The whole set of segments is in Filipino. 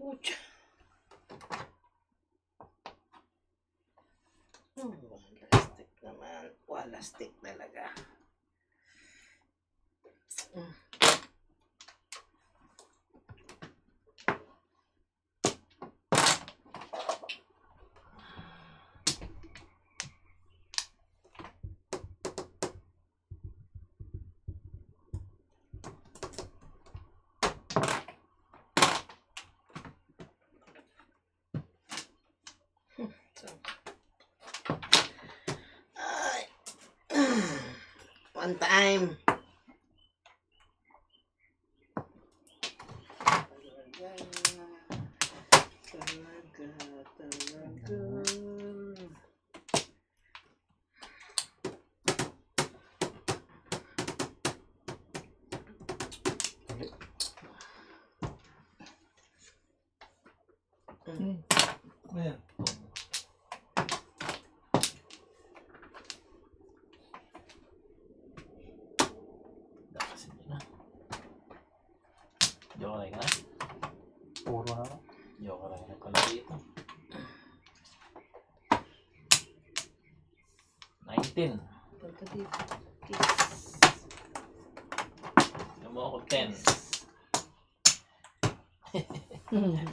Pucha. Walastik naman. Walastik talaga. One time. Ayan. Joke lang na. Puro na ako. Joke lang na pala dito. 19. Punta dito. Alam mo ako 10.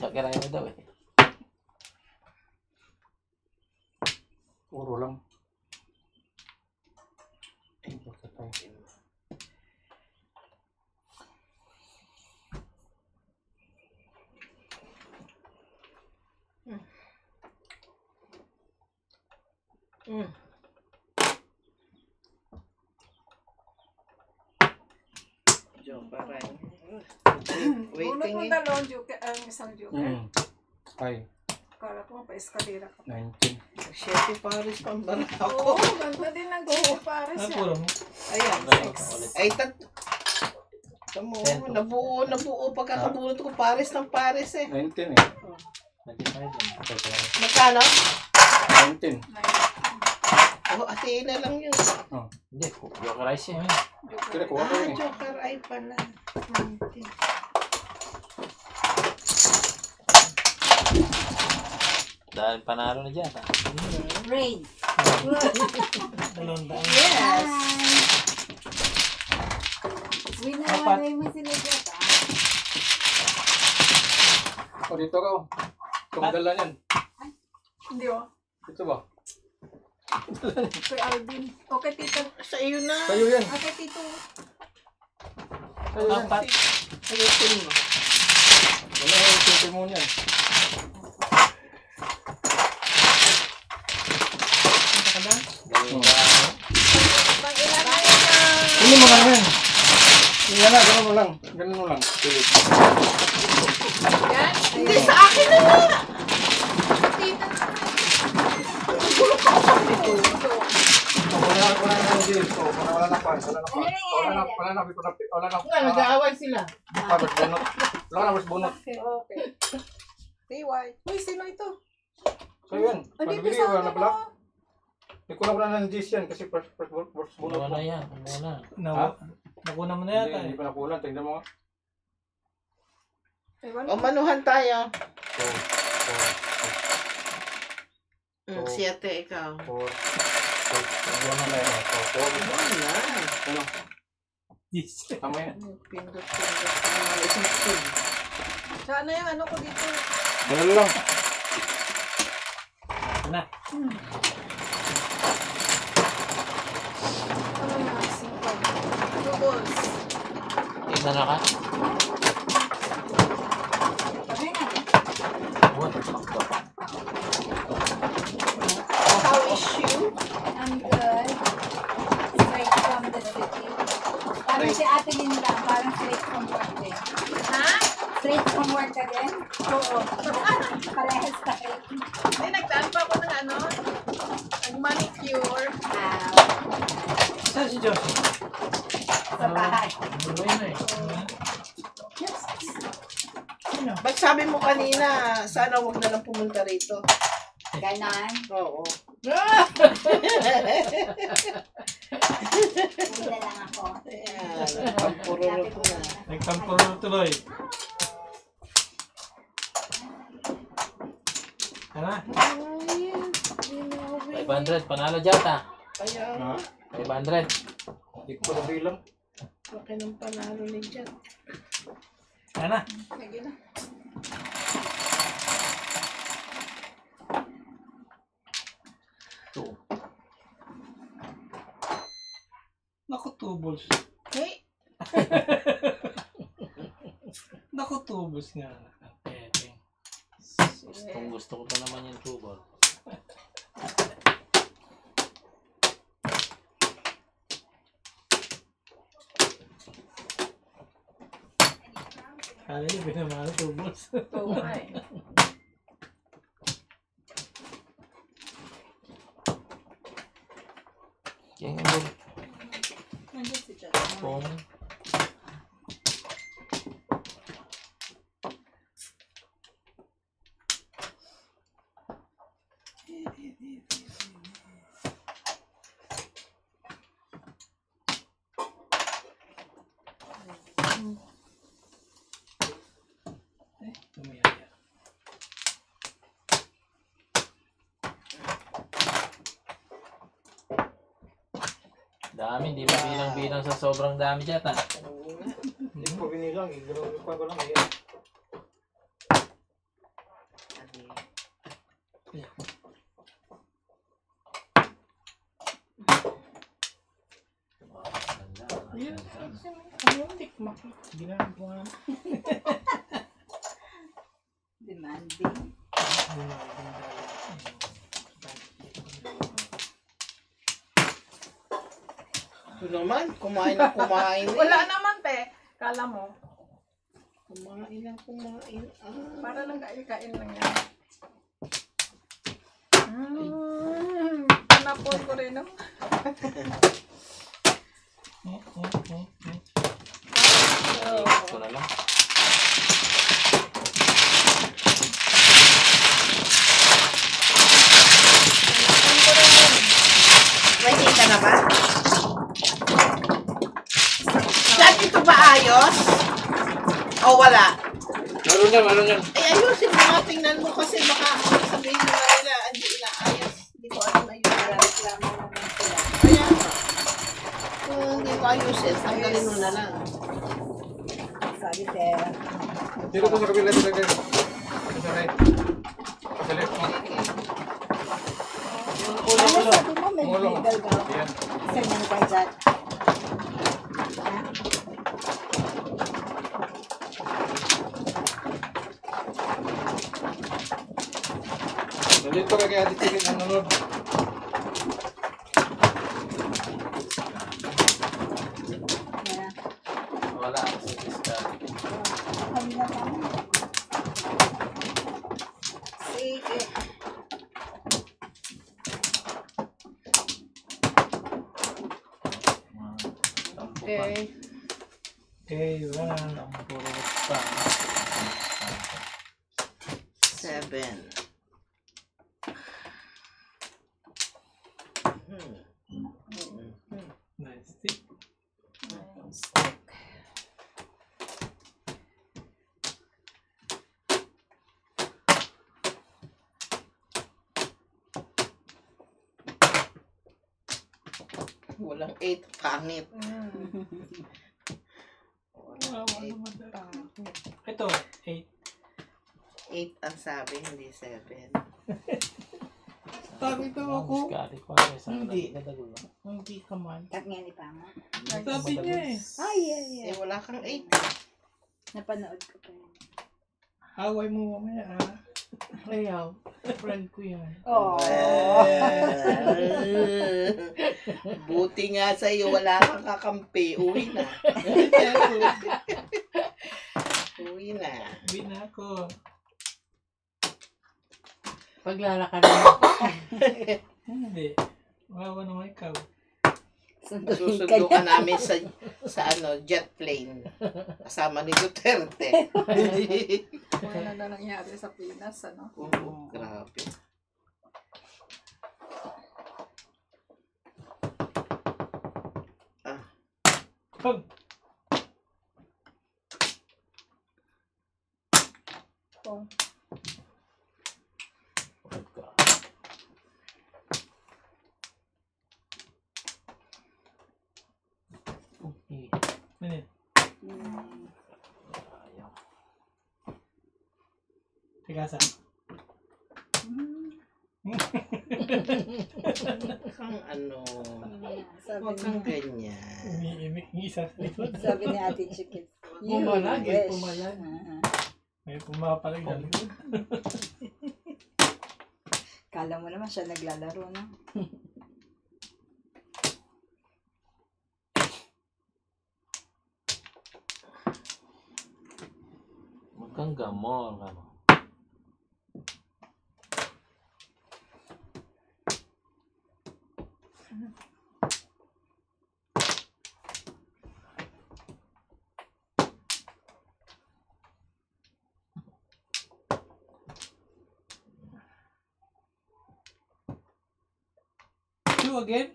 Joke lang na daw eh. Puro lang. Joke pa rin. Bunot mo dalawang joker, ang isang joker. Ay, Kala ko pa-eskalera ka. 19. Siyete Paris pambara Oo, ako. ganda din ang joker pares Ay, yan. puro mo. Ayan. Ulit. Ay, tamo, nabuo pagkakabunot ko Paris ng Paris eh. 19 eh. Magkano? 19. Oh, ate na lang yun. Hindi, joke rice yun. Kaya kuha ko yun eh. Joker ay pala. 19. Dahil panalo na dyan. Rain. Dalawang daan. Yes. Winawalay mo sila dyan. O, dito ka. Kumadala niyan. Hindi oh. Dito ba? Kay Alvin. Okay, tito. Sa iyo na. Sa'yo yan. Okay, tito. Sa'yo yan. Apat. Ayusin mo. Wala yung simple mo niyan. Pag ilan na yun na. Hindi mo lang yan. Yan na, gano'n mo lang. Gano'n mo lang. Sige. Yan. Hindi, sa akin na nga. Tito. Wala na yung deal. Wala na pa. Wala na. Nga, nag-aaway sila. Wala na, mas bunot. Okay. TY. Uy, sino ito? Sa'yo yan. Hindi Pag-ibili, ko wala na pala. sa Hindi ko na ng G's yan kasi first bunot Wala mo. na yan. Wala na. Ha? Nakuna mo na Hindi, yata hindi eh. pa nakunan. Tingnan mo nga. O, manuhan tayo. So, Siyete, ikaw. 4. Wala na yan. So, 4. Wala. Ano? Yes. Tama yan. Pindot. Isang pin. Saan na yung ano ko dito? Dala lang. Na. Ano na? Sipag. Doubles. Tingnan na ka. How is you? I'm good. Straight from the city. Parang si Ate Linda, parang straight from work din. Ha? Straight from work again? Oo. Parehas tayo. Ay, nagdaan pa ako ng ano? Nag-manicure. Saan si Josh? Sa bahay. Buhay na eh. Ba't sabi mo kanina, sana wag na lang pumunta rito? Ganon. Oo. Pula lang ako. Ayan, nagpampurulot na. Nagtampuro tuloy. Tara. Ay, hindi na ako 500, panalo Jata. Kaya, Ha? 500. Hindi ko pa nabilang. laki ng panalo ni Jan. Tara. Sige na. Two. Naku, 2 balls. Hey, Naku, 2 balls nga. Peteng. Gusto ko pa naman yung 2 ball. Kala niyo, binamano 2 balls. Oo nga eh. Yan yung ball. Nandiyan si Chat. Kung Tumiyaya. dami, hindi mo bilang-bilang sa sobrang dami Jata. oo nga. Hindi ko binilang. Igulong pa ko lang. Ginagawa. Demanding. Ito naman, kumain na kumain. Wala naman, te. Kala mo. Kumain na kumain. Ah. Para lang kain lang yan. Napon ko rin naman. Ito na lang. May kita na ba? Chat, ito ba ayos? O wala? Meron yan. Eh, ayusin mo nga. Tingnan mo kasi baka sabihin mo nga nila, hindi inaayos. Hindi ko alam na yun. Reklamo naman sila. Kaya nga. Kung hindi ko ayusin, tanggalin mo na lang. Sabi Tera. Dito ko sa kabila. Dito sa right. Sa left mo. Ano sabi mo? May Ulo. legal ka? Yan. Saan mo kay Chat? Dito ka kaya titigil ang nunod. Yan. Wala. Kami na kami. Sige. Okay. Okay, wala. Puro pa. 7. Nice stick. Walang 8. Pangit. Wala Eight. naman daw. Pangit. Ito, 8. 8 ang sabi, hindi 7. Sabi ko ako. Hindi. Hindi ka man. Kat nga ni Pama. Sabi niya eh. Ay, ay, Eh, ay. wala kang 8. Napanood ko pa yun. Away mo mamaya ah. Ayaw. Friend ko yan. Oh. Buti nga sa'yo, wala kang kakampi. Uwi na. Uwi na. Win ako. Paglalakad mo. Hindi. Wawa naman ikaw. Sunduin ka Susundo niya. ka namin sa jet plane. Kasama ni Duterte. Wala na nangyari sa Pinas, ano? Oo, grabe. Pag. Oh. Pikasa. Kang ano, Sabi huwag kang ni, ganyan. Umiimik ng isa sa likod. sabi ni Ate Chiquit. Pumalag eh, wish. pumalag. Ah. May pumapalag sa likod. Kala mo naman siya naglalaro, no? Huwag kang gamor. Ano. Two again?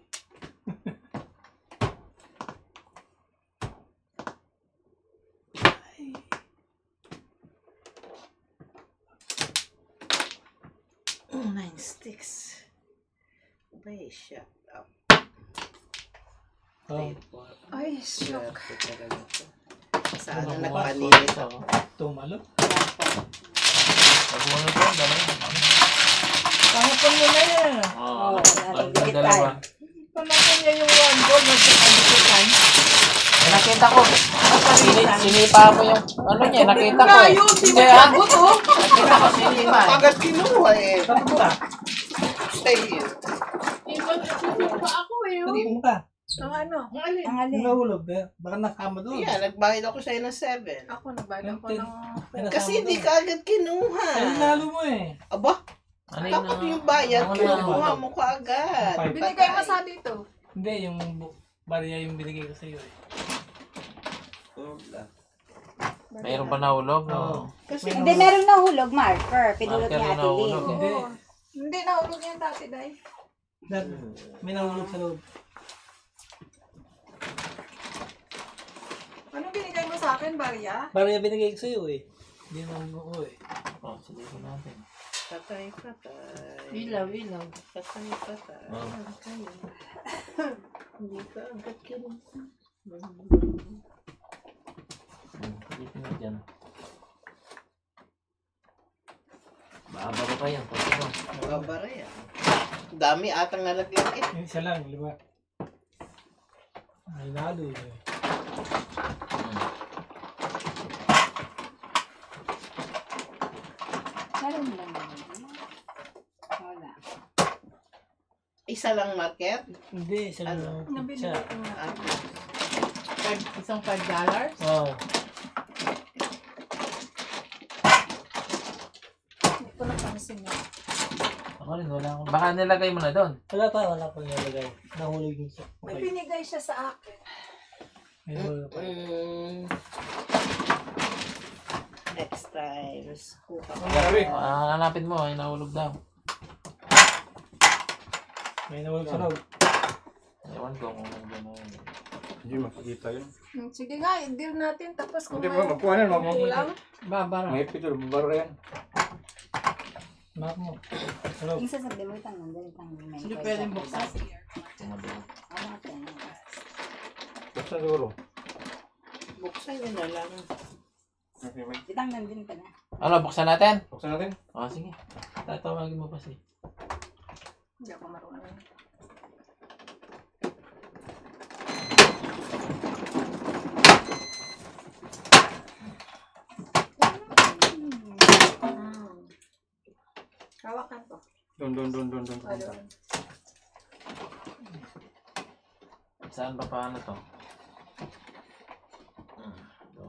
Oh, 9 sticks. Wait, shut up. Oh, Ay, shock. Swerte talaga to. Sana Ano, nagpaninit ito. ako. tumalo. Pag mo na ito, dalawa. Kahapon mo na yan. Oo, yan. ang dalawa. Panakin niya yung one goal na sa Eh, nakita ko. Sinipa ko yung, ano niya, nakita ko eh. Hindi ah. Nakita ko, sinipa eh. Agad kinuha eh. Punta. Stay here. Pa ako eh. oh. Punta. Ang ano? Ang alin? Ang alin. Nahulog. Baka nakama doon. Yeah, nagbayad ako sa'yo ng 7. Ako nagbayad ako ng... Kasi hindi ka agad kinuha. Ay, nalo mo eh. Aba, Ano dapat yung bayad, ano kinuha mo ka agad. Five. Binigay mo sa dito. Hindi, yung barya yung binigay ko sa'yo eh. Mayroon ba nahulog? Oo. No. Kasi Hindi, meron nahulog, marker. Pinulot Marker ni yung Ate nahulog, Lynn. Hindi. Oo. Hindi, nahulog yan dati, Day. May nahulog sa loob. Anong binigay mo sa akin, Barya? Barya binigay ko sa'yo eh. Hindi nahulog ko eh. Oh, sige ko natin. patay, patay. Ilaw, ilaw. Patay, patay. Oh. Kayo. Hindi ka agad kinuha. Pagkitin mo dyan. Babaro ka yan. Pag mo. Babara yan. Dami atang nalaglag eh. Yung isa lang, 5. Ay, nalo eh. Meron lang naman. Wala. Isa lang market. Hindi, isa lang. Ano? Pizza. Nabinigay ko nga. Ah, Isang $5? Oo. Hindi ko napansin na. Ako rin, wala akong. Baka nilagay mo na doon. Wala pa nilagay. Nahulog yung isa. May Okay. binigay siya sa akin. May nahulog pa. next times. Kuha ka. Hanapin mo, ay nahulog daw. May nahulog sa loob. Ewan ko kung nandiyan na yun. Hindi makikita yun. Sige nga, i-deal natin. Tapos kung Hindi may mo, magkuha na yun. kulang, Babara. May pito, babara yan. Map mo. Sa loob. Yung sasabi mo, itang nandun, itang may hindi kwenta. pwedeng buksan. Tumadalo. Oo, natin. Basta siguro. Buksan nyo na lang. Okay, may. Itang nandun ka na. Ano, buksan natin? Buksan natin. Oh, sige. Tatawagin mo pa si. Hindi ako marunong. Hawakan ko. Doon. Ayun. Saan ba paano to? Ito.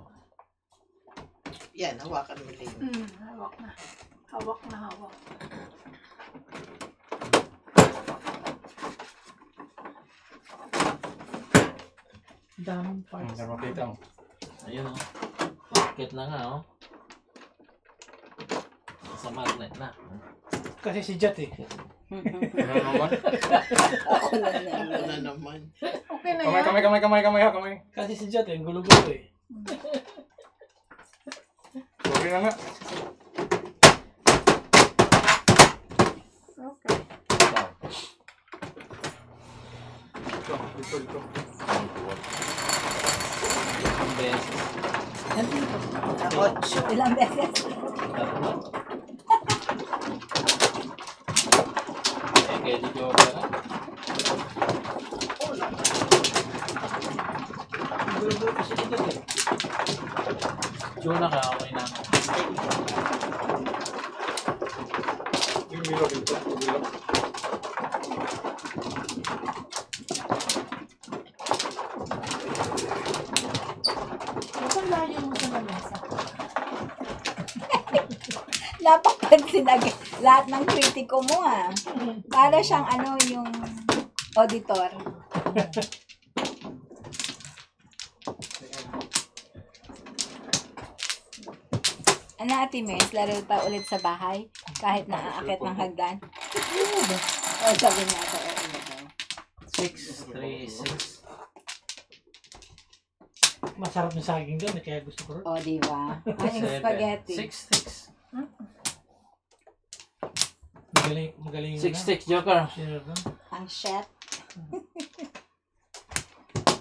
Yan, hawakan mo din. Hawak na. Hawak na hawak. Daming Hindi parts. makita mo. Ayun oh. Market na nga oh. Sa magnet na. Kasi si Jat eh. Ano naman? Ako na yan. Ano na naman. Okay na Kamay, yan. kamay. Kasi si Jat eh. Gulo-gulo eh. Okay na nga. Okay. Ikaw. Dito. Ang beses. Otso. Ilang beses. Tatlo. kaya di Joker. Gulo kasi dito eh. Juna ka, okay na. Yung milo dito. Yung milo. Bakit layo mo sa lamesa? Napapansin agad lahat ng kritiko mo ah. Para siyang ano yung auditor. Ano Ate Mes, laro pa ulit sa bahay? Kahit naaakit ng hagdan? O sabi niya ito. 6, 3, 6. Masarap yung saging doon, kaya gusto ko rin. O, diba? Ang spaghetti. 6, 6. Magaling 6, 6, Joker. Share doon. Ang chef.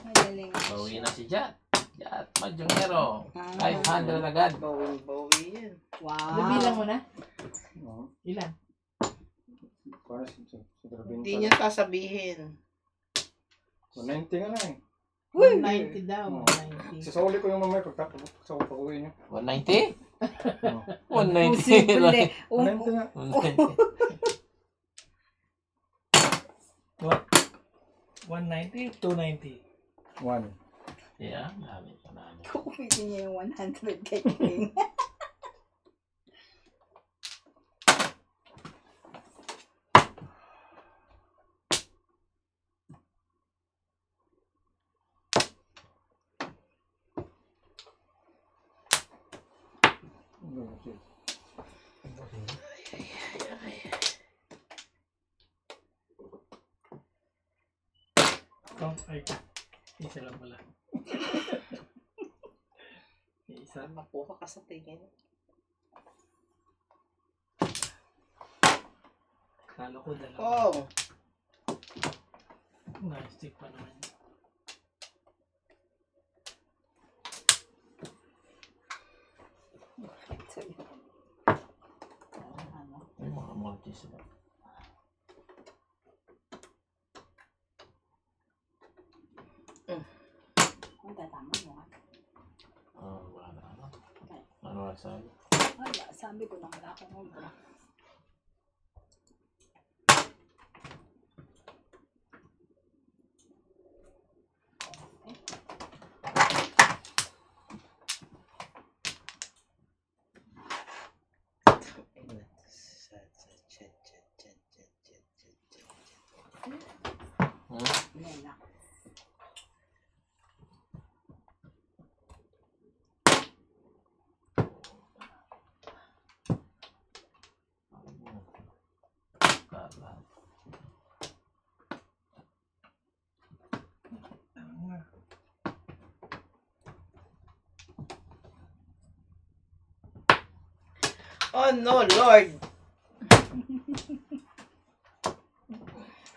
Magaling. Bawi na si Jat. Jat, Majongero. Ah. 500 agad. Bawi yan. Wow. Nabilang mo na? Oo. Ilan? Para sa Hindi niya sasabihin. 190 nga na eh. 190 daw. Oo. 190. Sasauli ko yung mamaya sa pag-uwi niyo. 190? Oo. 190. Posible. 190 nga. 190, 290. 1. Yeah, dami pa namin. Kukupitin niya yung 100 kay King. Oh, ay. Isa lang pala. Isa. Makuha ka sa tingin. Kala ko dalawa. Oh, Na-stick pa naman. May mga multis na. Ang tatama mo ah. Wala na ano. Ano ang sabi? Wala, sabi ko lang wala akong obra. Nela. Kala. oh no, Lord.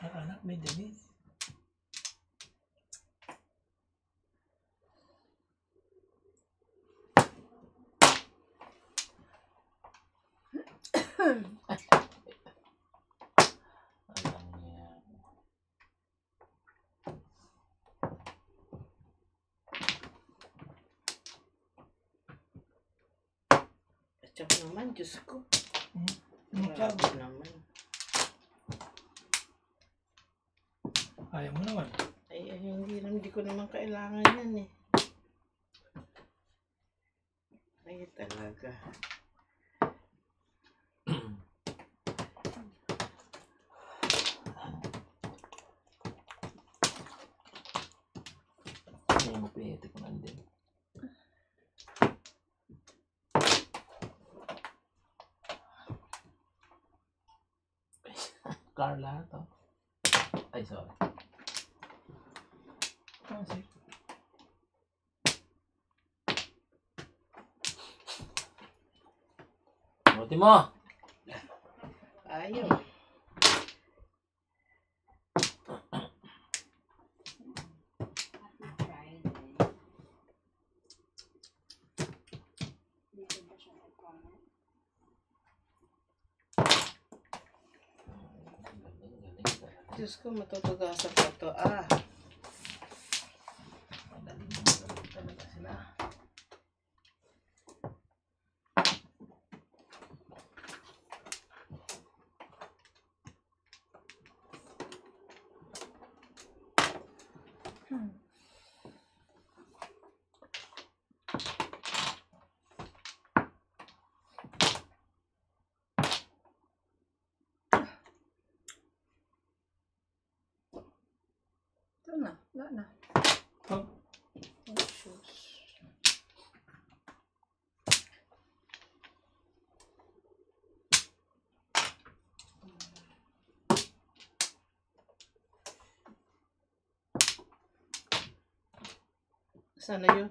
Ang anak may Denise. Alam niya. At saka naman, Diyos ko. Ikaw, Grabe naman. ayaw mo naman. Ay, hindi ko naman kailangan yan eh. Ay, talaga. Hindi mo pihiti ko nandun. Carla to. Ay, sorry. Kasi, Buti mo! Ayaw. Friday. Dito ba siya nag-comment? Galing, galing. Diyos ko, matutugasan ko to. Ah. Talaga sila. Ito na. Wala na. Oh, Oh, shoes. Sana yun?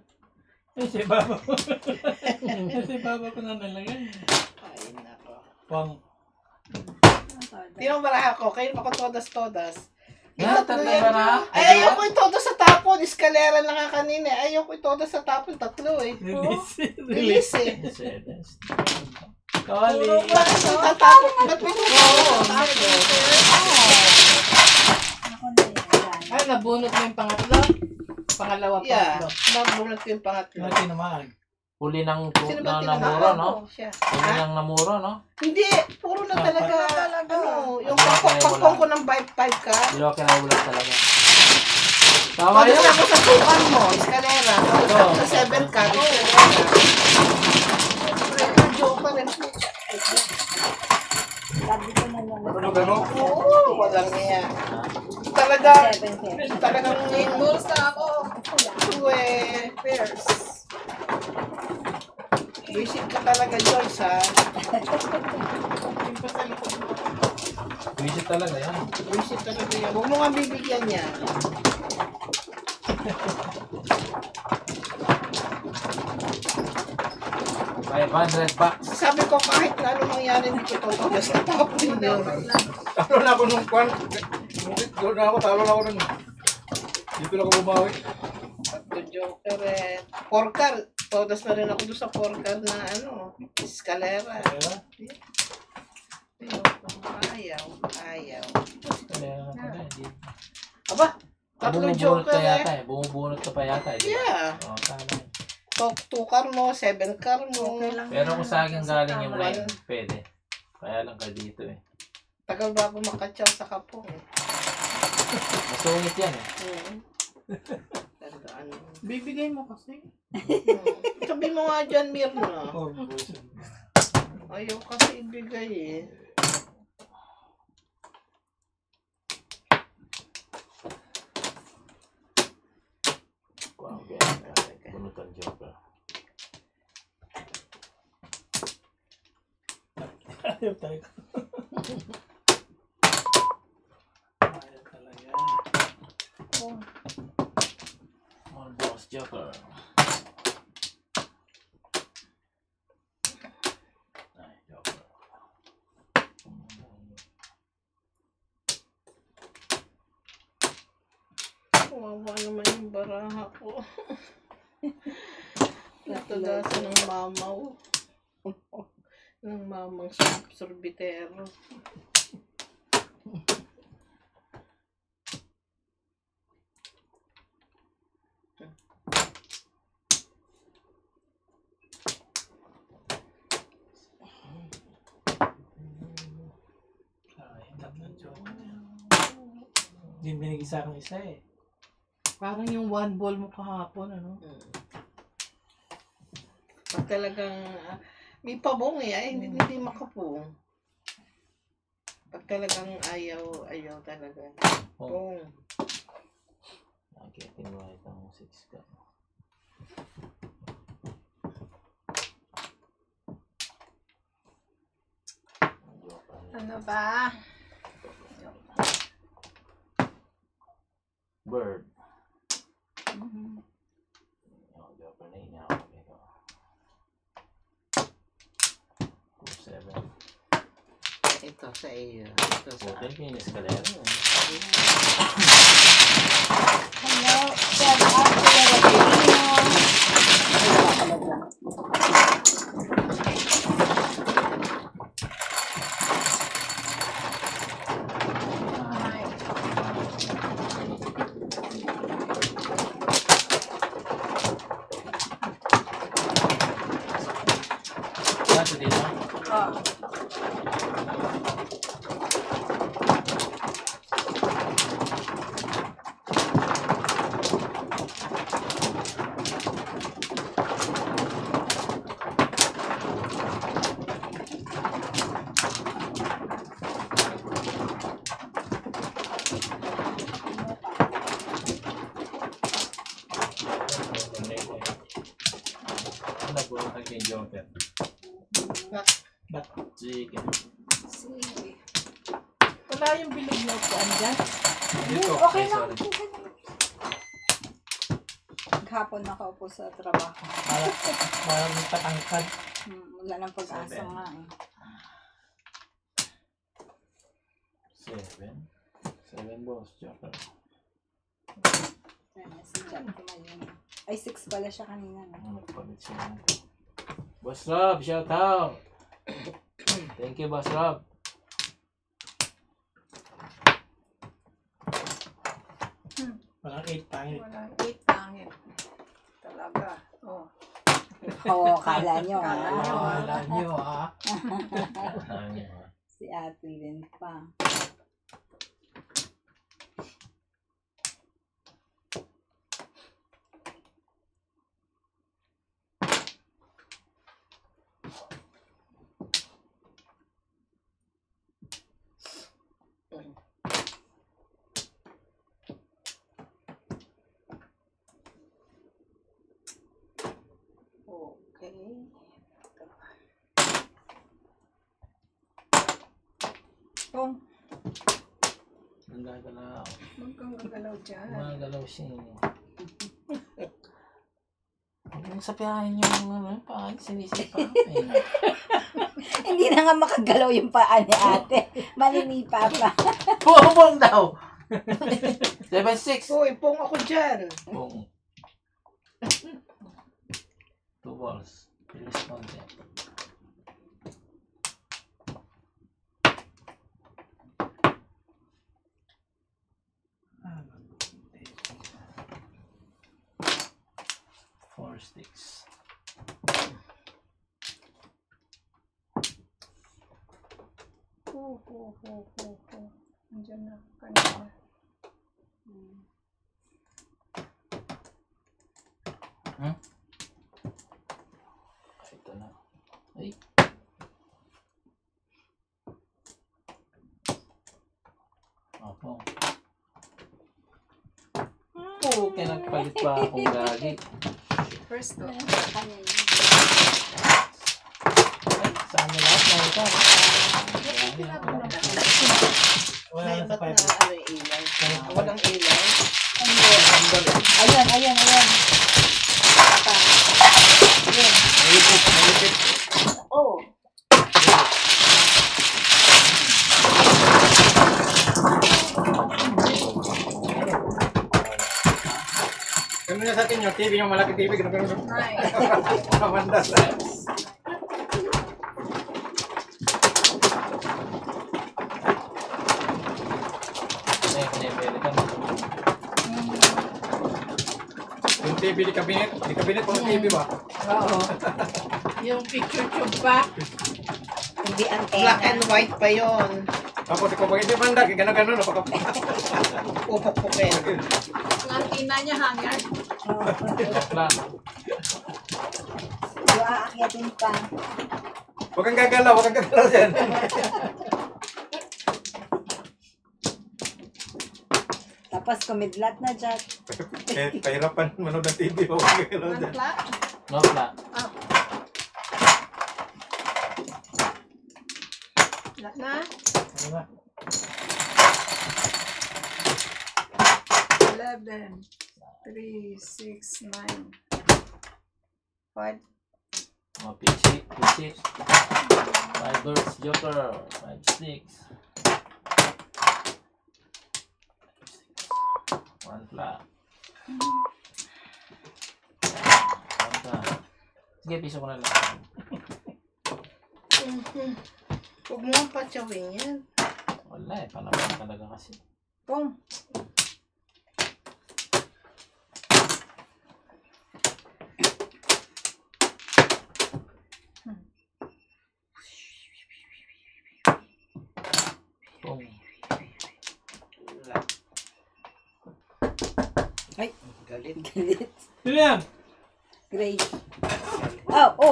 sa baba ko. Sa baba ko na nalagay. Ay, nako. Pang. Tinong baraha ko, kayo pa ko todas-todas. Nga, Tatlo tatlo yan. ba na? Ay, ayoko yung todo sa tapon. Eskalera lang nga kanina. Ayoko yung todo sa tapon. Tatlo eh. Release eh. Kali. Bakit yung tatapon? Ba't may tutulong? Ako na yan. Ay, nabunot mo yung pangatlo? Pangalawa, Yeah. pangatlo. Nabunot ko yung pangatlo. Ano tinamaan? Huli ng Sino ba namuro, tinatapon? no? Siya. Huli Ha? ng namuro, no? Hindi. Puro na talaga. Ano, yung Ano, pangpong ko ng 5 ka. Hindi ako kinaulat talaga. Tama Todo yun. na ako sa tukan mo. Eskalera. Todo sa 7 ka. Joke pa rin. Sabi ko na lang. Ano gano'n? Oo, walang niya. Talaga, 7 talagang Bulsa ako. eh, Pairs. visit ka talaga, George, ha? Visit talaga yan. Visit talaga yan. Huwag mo nga bibigyan niya. $500. Sabi ko, kahit na ano mangyari dito, totoo. Basta tapos yun. Talo na ako nung kwan. Doon na ako, talo na ako nun. Dito na ako bumawi. Pagka Joker, eh. Porkar. Todas na rin ako doon sa porkar na ano, eskalera. Ayaw. Ayaw. Aba, tatlong Bumubunot Joker ka eh. yata eh. Bumubunot ka pa yata eh. Yeah. Oh, tama. 2 car mo, 7 car mo. Okay lang Pero yan. kung sa akin galing yung Tama. line, pwede. Kaya lang ka dito eh. Tagal bago makatsaw sa kapong eh. Masungit yan eh. Tandaan mo. Bibigay mo kasi. Sabi mo nga dyan, Mirna. Oh, boys. Ayaw kasi ibigay eh. Wow, kaya bunot ang joker. Ayaw tayo. Ayaw talaga. All boss joker. Ay, joker. Kawawa naman yung baraha ko. Natudasan ng mamaw. Ng mamang sorbitero. Ay, tatlong joke. Hindi binigay sa akin isa eh. Parang yung one ball mo kahapon, ano? Pag talagang may pabong eh, ay hindi makapong. Pag talagang ayaw talaga. Oh. Pong. Nakitin mo itong 6 ka. Ano ba? Bird. Oh, joker na yun. Ako ito. 2-7. Ito sa iyo. Ito sa Putin, pinis ka lang. Hello, shout out to Rodriguez. Ay. sa dito? Oh. Ano po ang kay Joker? Chicken. Sige. Wala yung bilog na upuan dyan. Dito. Okay Ay, lang. sorry. Maghapon nakaupo sa trabaho. Parang may patangkad. Wala nang pag-asa Seven. nga eh. 7 boss, Joker. Ayan, si Jack tumayo. Ay, 6 pala siya kanina. No? Ano palit siya? Boss Rob, shout out! Thank you, Boss Rob. Parang 8 pangit. Walang 8 pangit. Talaga. Oh. Oo, kala nyo Kala ha. nyo. Wala nyo ha. Si Ate Lynn pa. Okay. Oh, Ang gagalaw. Huwag kang gagalaw dyan. Gagalaw siya. Huwag mong sabihin yung ano, paan, sinisipa ko eh. hindi na nga makagalaw yung paa ni ate. Malinipa pa. Bong daw! 7-6. Uy, pong ako dyan. Bong. 2 balls. Bilis konti. Four sticks. Andiyan na. Kanina. Ito na. Ay. Opo. Okay, nagpalit pa akong gagi. First to. Kanya yun. Ay, saan na lahat na ito? Wala May na sa ba't na 5. ano yung ilaw? Walang ilaw. Ayan, ayan, ayan. Pa. Ayan. Malipit. Oh. Ganun na sa atin yung TV, yung malaki TV, ganun. Nice. Kamandas. Ay, pinipili ka na. Yung TV di kabinet po ng TV ba? Oo. Yung picture tube pa. Hindi Black antena. and white pa yon. Tapos ikaw pag hindi manda, gano'n, Pupok-pukin. Ang antina niya hanger. Bakla. Yung aakyatin pa. Huwag kang gagalaw dyan. Tapos kumidlat na Jack. Pahirapan manood ng TV, huwag kang gagalaw One dyan. flat. No flat. Lahat na. Ano ba? 11, 3, 6, 9, 5. Mga pichit, pichit. 5 birds, Joker. 5 sticks. 1 flat. 1 flat. Sige, piso ko na lang. Huwag mo ang patsawin yan. Wala eh, panaman talaga kasi. Pum. Galit. Galit. Sino yan? Grace. Oh.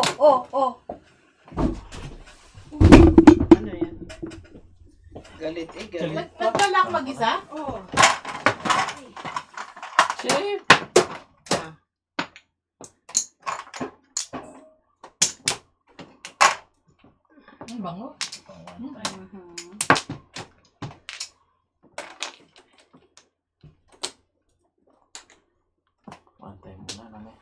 Ano yan? Galit galit. Nagwala ako mag-isa? Oo. Chef! Ang bango. Pantay muna naman.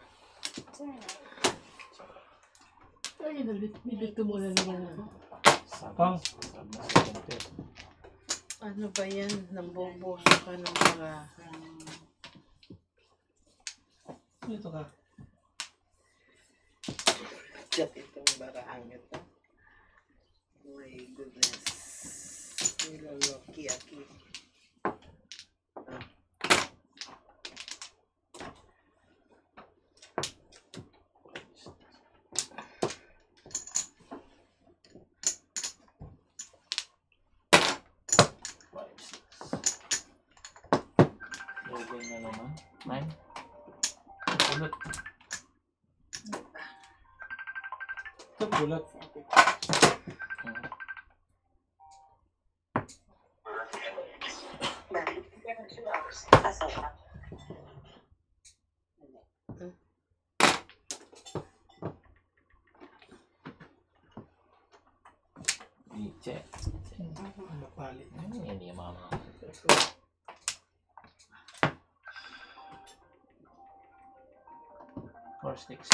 Ay, nilito muna naman ako. Pang. Sabi na 70. Ano ba yan? Namboboso ka ng parahan. Dito ka. Diyan itong barahang ito. My goodness. Niloloki aki. Logan na naman. 9. Ulot. Ito bulat. Iche. Mapalit. Ini mama. Four sticks.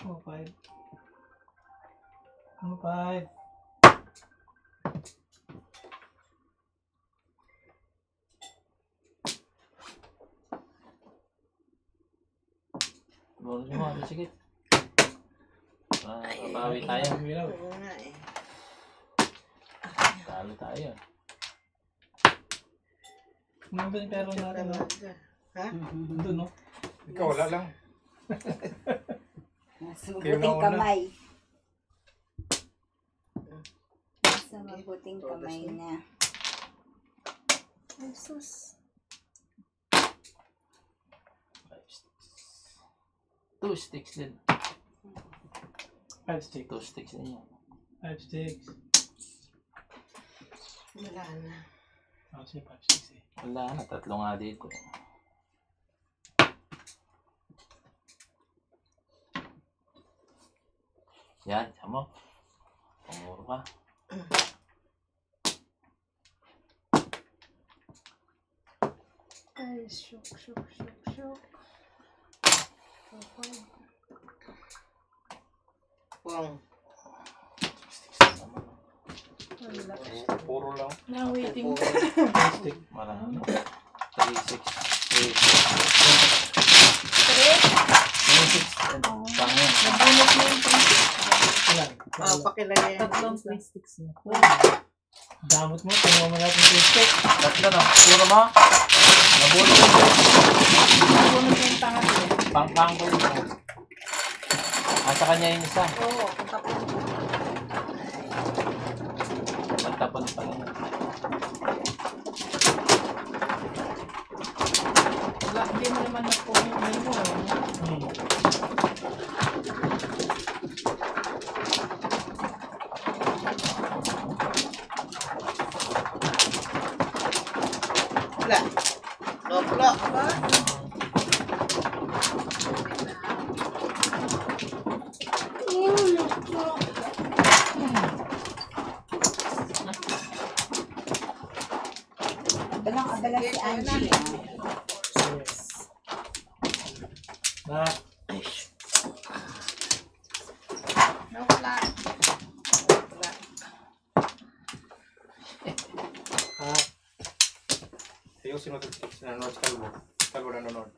Oh, 5. Oh, 5. Bonus mo, ano sige. Papawi tayo. Milaw. Oo nga eh. Talo tayo. Ano ba yung pero natin, no? Talaga. Ha? Doon, no? Ikaw, wala lang. Nasa Kayo mabuting nauna. kamay. Nasa mabuting kamay na. Ay, sus. 5 sticks. 2 sticks din. 5 sticks. 2 sticks din yan. 5 sticks. Wala na. Ako siya 5 sticks eh. Wala na, 3 nga dito. Yan, tiyan mo. Pumuro ka. Ay, shook. Pong. Puro lang. Now waiting. 5 stick. Marami. 3, 6, 8. 3, 6. Pangyan. Nabunot na yung Ilan? Pakilagay. tatlong plastics niya. Damot mo, tinawa mo natin 5 stick. 3 no. Puro mo. Nabunod ko. Nabunot na yung tanga niya. Pang ko yun. Asa kanya yung isa. Oo, kung tapos. Magtapon pa rin. Wala, hindi mo naman napunin mo. Wala. Loklo. Abalang-abala si Angie. Na, Wala. Sa'yo, sino sinanood sa Kalbo? Kalbo nanonood.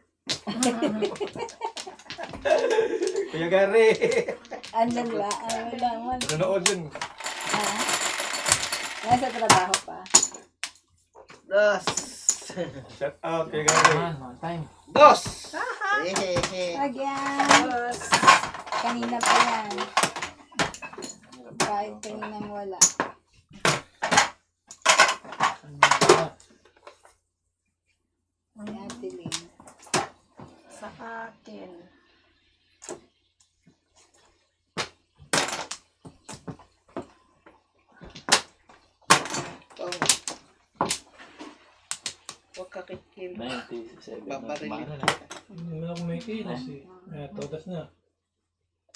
Kuya Gary! Andun ba? Ay, wala man. Nanonood yun. Ha? Nasa trabaho pa. Dos. Shout out, Kuya Gary. One time. Dos. Hehehe. Agyan. Kanina pa yan. Kahit kaninang wala. Ay, Ate Lynn. sa akin. Oh. Huwag ka kikil. 97 na Babaril. kumano na. Hindi mo ako may kilos eh. Todas na.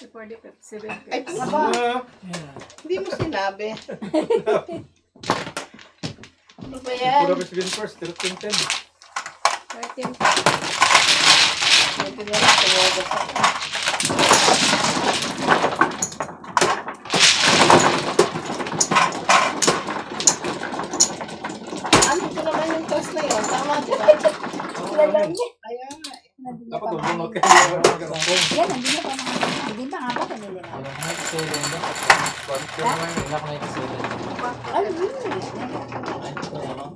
47. Ay, aba! Yan. Hindi mo sinabi. Ano ba yan? Pura ba si first? 13-10. 13. Buti na lang, tumogas ako. Ano ko naman yung toss na yun? Tama, di ba? Lalaw niya. Kaya nga eh. Nandun na Dapat pa ubunot mga... ka. Garapong. Yan, nandun na pa mga... Hindi pa nga ba kanila na? Wala ko 97 na. Bunker na yun. Wala ko 97. Ay, yun. Ay, ito yan, no?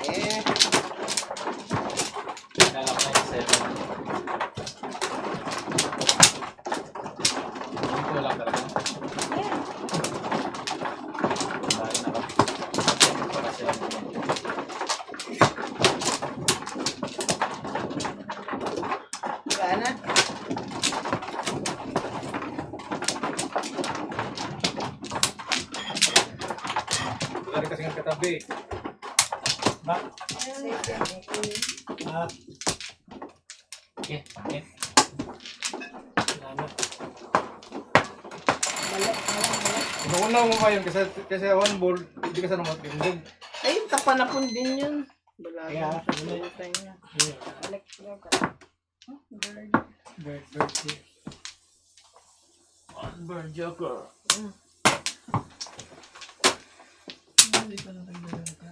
Eh, Wala ko 97. Hindi ko lang talaga. Yan. Dahil naka. Para siya. wala na. Wala rin kasi ng katabi. Ba? Ah, Okay, okay. wala na. Inuuna mo ngayon kasi one ball, hindi ka sana matindog. Ay, tapanapon din yun. Wala Kaya, na. Kalimutan niya. Bird, here. Bird Joker. Hindi pa lang nagdala ka.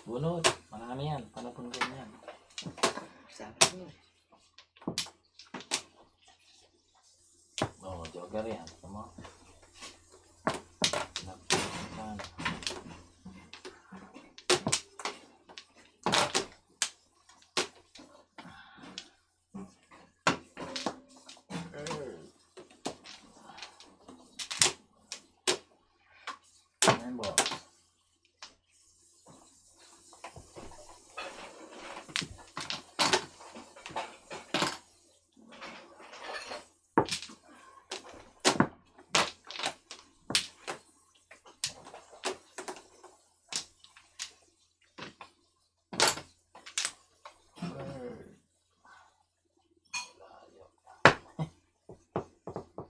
Bunot. Marami yan. Panapon ko yan. Sabi mo. Oo, Joker yan. Tama. Napilitan. Ayan, boss.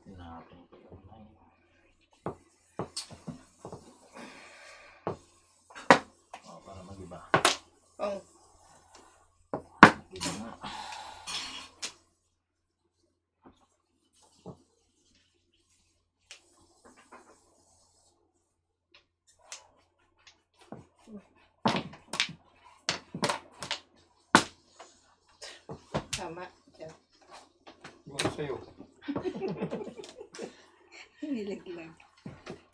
Tinapin ko yung line. Oh, para mag-iba. Oh, Mag-iba nga. tama. Yan. Buwan sa'yo. Nilaglag.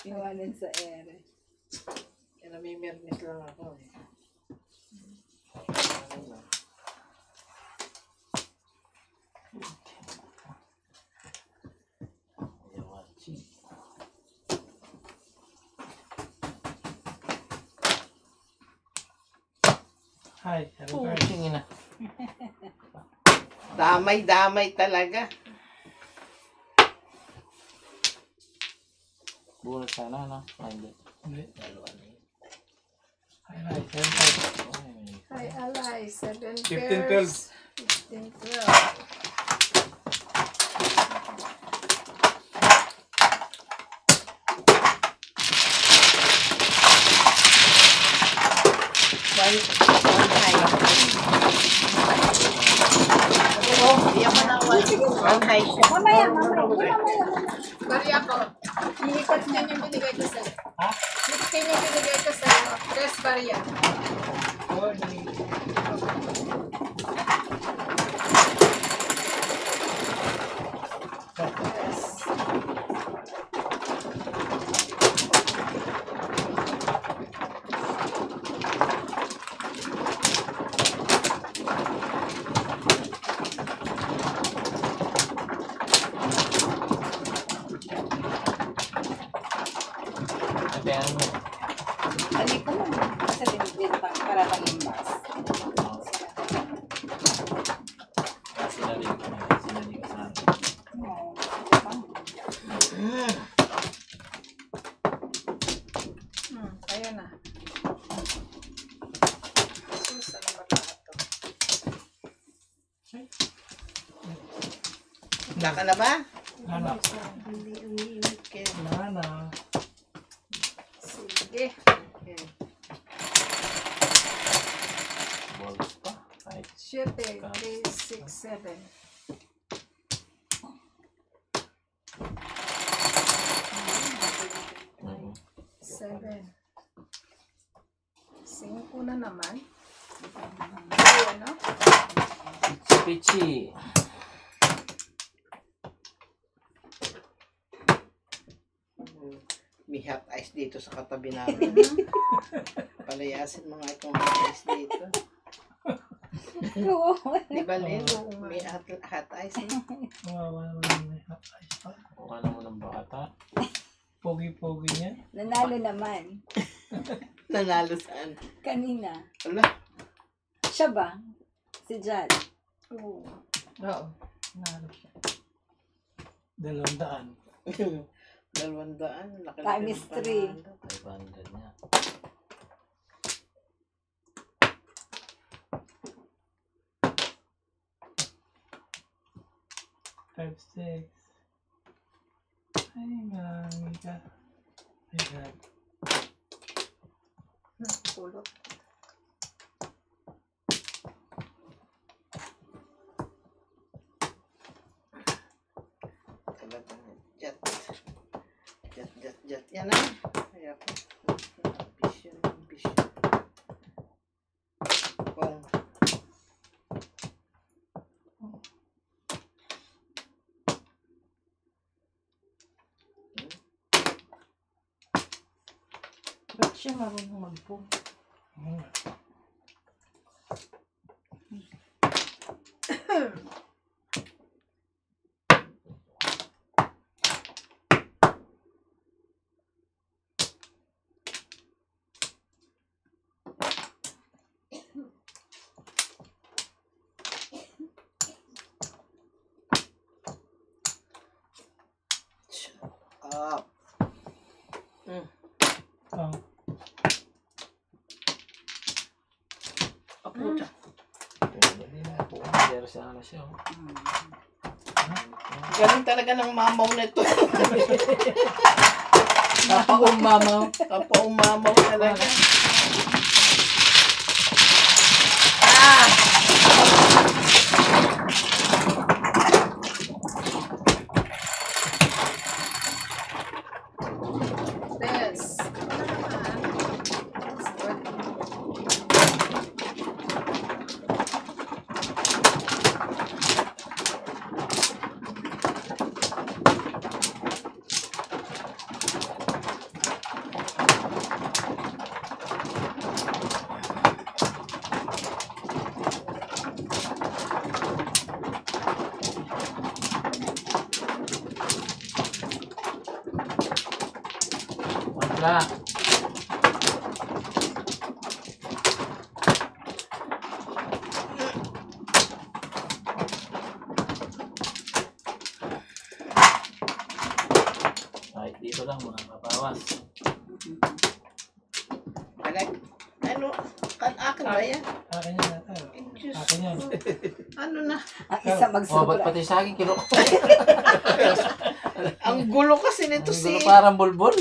Iwanan sa ere. Kaya namimirmis lang ako eh. Yawachi. Hi, hello Oh, guys. tingin na. Damay-damay talaga. Bunot sana, no? Ay, hindi. Hindi. Dalawa na yun. Hi, hi, hi. Ay, Hi, Alay. 7 15-12. pairs. 15-12. One high. Oh, iyan mo na one high. Mamaya. Bari ako. Iikot niyan yung binigay ko sa'yo. Ha? Iikot yung binigay ko sa'yo. Tres barya. Oh, nani. Yes. para pangimbas. Sila din kasama. Oo. Ayan na. Sus, ano ba lahat to? Wala ka na ba? Ano? Okay. Wala na. Sige. Okay. Balls pa. Kahit 7, 3, 6, 7. Seven. 5 na naman. Ayan, no? pichi. May hot ice dito sa katabi namin. Palayasin mga itong hot ice dito. Di ba, Lil? May hot ice, no? Kawawa naman may hot ice pa. Kung ano mo ng bata. Pogi-pogi niya. Nanalo naman. Nanalo saan? Kanina. Wala. Siya ba? Si Jal. Oo. Oo. Nalo siya. 200. 200. Laki Times 3. 500 niya. Five, six. Ay, marami ka. Ayan. Pulot. Jet. Jet. Yan na. Ayan po. Ambition. Kung. Ba't siya marunong mag-phone? Up. Oh. Aputa. Hindi na po. Pero siya na siya. Galing talaga ng mamaw na ito. Napaka-umamaw. Kapaummamaw talaga. Bes. That's good. Wala. Kahit dito lang mga kapawas. Anak, ano? Akin ba yan? Akin yan ata. Diyos. Akin yan. Ano na? Ang isa Oh, ba't magsobra. pati sa akin kilo? Ang gulo kasi nito Ang si... gulo parang bulbul.